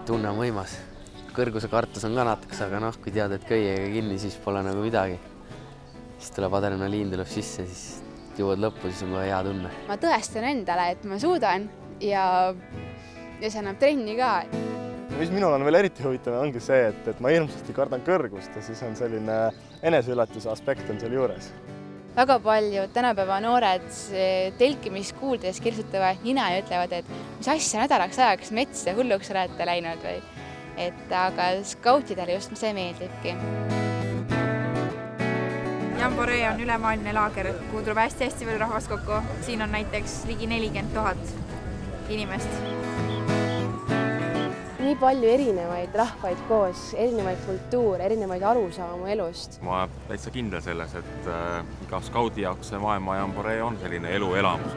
Tunne on võimas. Kõrguse kartus on ka natukese, aga noh, kui tead, et köiega kinni, siis pole nagu midagi. Siis tuleb adrenaliin tuleb sisse, siis jõuad lõppu, siis on kohe hea tunne. Ma tõestan endale, et ma suudan ja see annab trenni ka. Mis minul on veel eriti huvitav, ongi see, et ma hirmsasti kardan kõrgust ja siis on selline eneseületuse aspekt on seal juures. Väga palju tänapäeva noored telkimist kuuldes kirjutavad nina ja ütlevad, et mis asja nädalaks ajaks metsa hulluks olete läinud või. Aga skautidele just see meeldibki. Jamboree on ülemaailmne laager, kuhu tuleb hästi palju rahvast kokku. Siin on näiteks ligi 40 000 inimest. Nii palju erinevaid rahvaid koos, erinevaid kultuure, erinevaid arusaamu elust. Ma olen täitsa kindel selles, et iga skaudi jaoks see maailma jamboree on selline eluelamus.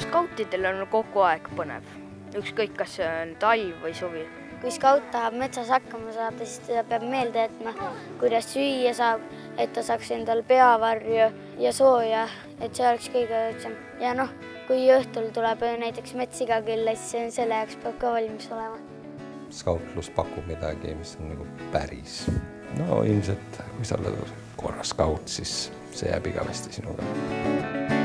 Skautidel on kogu aeg põnev. Ükskõik, kas see on talv või suvi. Kui skaut tahab metsas hakkama saada, siis ta peab meelde jätma, kuidas süüa saab, et ta saaks endal peavarju ja sooja, et see oleks kõige õudsem. Ja noh, kui õhtul tuleb näiteks metsiga külla, siis selle jaoks peab ka valmis olema. Skautlus pakub midagi, mis on nagu päris. No ilmselt, kui sa oled korra skaut, siis see jääb igavesti sinuga.